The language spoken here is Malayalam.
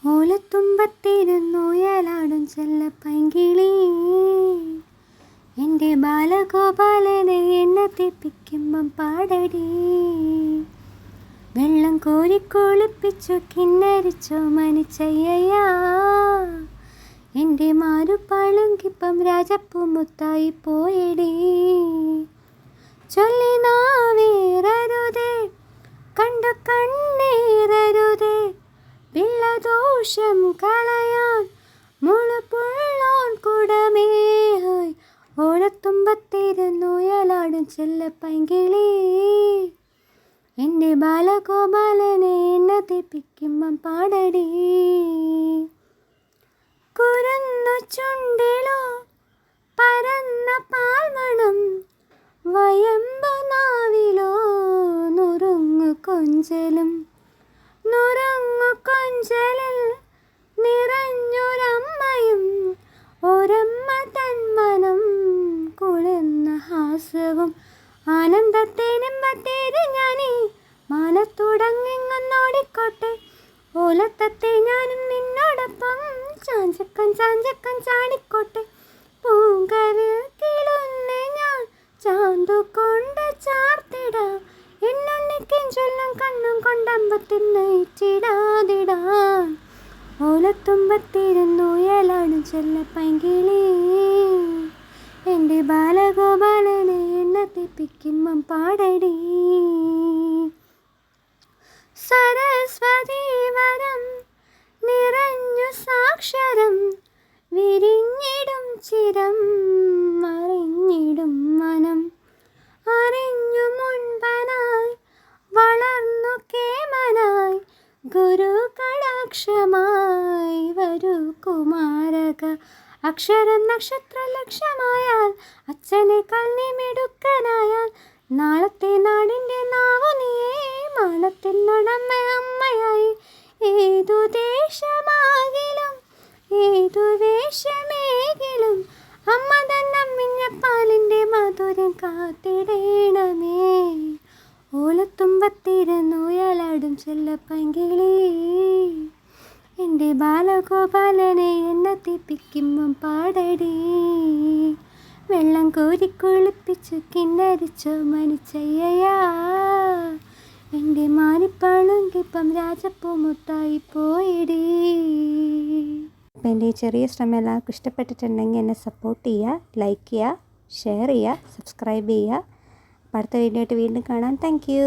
ഓലത്തുമ്പത്തിരുന്നുയലാടും ചെല്ലപ്പൈങ്കിളി എൻ്റെ ബാലഗോപാലനെ എന്നെ തെപ്പിക്കുമ്പം പാടടി. വെള്ളം കോരിക്കൊളിപ്പിച്ചു കിന്നരിച്ചോ മനിച്ചയ്യയാ. എൻ്റെ മാറുപാളുങ്കിപ്പം രാജപ്പൂമുത്തായി പോയടി. ചൊല്ലി നാവേറരുതേ കണ്ടു കണ്ണീറരുതേ. പിള്ളദോഷം കളയാൻ മുളപ്പുള്ളോൻ കുടമേഹായ്. ഓലത്തുമ്പത്തിരുന്നുയലാടും ചെല്ലപ്പൈങ്കിളി എൻ്റെ ബാലഗോപാലനെ എന്നെ തെപ്പിക്കുമ്പം പാടടി. കുരുന്നു ചുണ്ടിലോ പരന്ന പാൽമണം, വയമ്പു നാവിലോ നുറുങ്ങു കൊഞ്ചലും. നുറുങ്ങു കൊഞ്ചലിൽ നിറഞ്ഞൊരമ്മയും ഒരമ്മ തന്മനം കുളിർന്ന ഹാസവും. ആനന്ദത്തേനിമ്പത്തേര് ഞാനീ മാനത്തുടങ്ങിങ്ങൊന്നോടിക്കോട്ടെ. ഓലത്തത്തെ ഞാനും നിന്നോടൊപ്പം ചാഞ്ചക്കൻ ചാഞ്ചക്കൻ ചാടിക്കോട്ടെ. പൂങ്കവിൽ കിളുന്നെ ഞാൻ ചാന്തുകൊണ്ട് ചാർത്തിടാം. എന്നുണ്ണിക്കും ചൊല്ലും കണ്ണും കൊണ്ടമ്പത്തിന്നയിച്ചിടാതിടാൻ. ഓലത്തുമ്പത്തിരുന്നുയലാടും ചെല്ലപ്പൈങ്കിളി എൻ്റെ ബാലഗോപാലനെ എന്നെ തെപ്പിക്കുമ്പം പാടടി. സരസ്വതി വരം നിറഞ്ഞു സാക്ഷരം, വിരിഞ്ഞിടും ചിരം അറിഞ്ഞിടും മനം. അറിഞ്ഞു മുൻപനായി വളർന്നു കേമനായി, ഗുരു കടാക്ഷമായി വരൂ കുമാരക. അക്ഷരം നക്ഷത്ര ലക്ഷ്യമായാൽ അച്ഛനേക്കാൾ നീ മിടുക്കനായാൽ. നാളത്തെ നാടിൻ്റെ നാവു നീയേ മാനത്തിനൊടമ്മ അമ്മയായി. ഏതു ദേശമാകിലും ഏതു വേഷമേകിലും അമ്മ തന്നമ്മിഞ്ഞ പാലിൻ്റെ മധുരം കാത്തിടേണമേ. ഓലത്തുമ്പത്തിരുന്നുയലാടും ചെല്ലപ്പൈങ്കിളി എൻ്റെ ബാലഗോപാലനെ എന്നെ തെപ്പിക്കുമ്പം പാടടി. വെള്ളം കോരിക്കൊളിപ്പിച്ചു കിന്നരിച്ചോ മനിച്ചയ്യയാ. എൻ്റെ മാനിപ്പാളുങ്കിപ്പം രാജപ്പൂമുത്തായി പോയിടി. അപ്പം എൻ്റെ ഈ ചെറിയ ശ്രമം എല്ലാവർക്കും ഇഷ്ടപ്പെട്ടിട്ടുണ്ടെങ്കിൽ എന്നെ സപ്പോർട്ട് ചെയ്യുക, ലൈക്ക് ചെയ്യുക, ഷെയർ ചെയ്യുക, സബ്സ്ക്രൈബ് ചെയ്യുക. അപ്പം അടുത്ത വീഡിയോ ആയിട്ട് വീണ്ടും കാണാം. Thank you.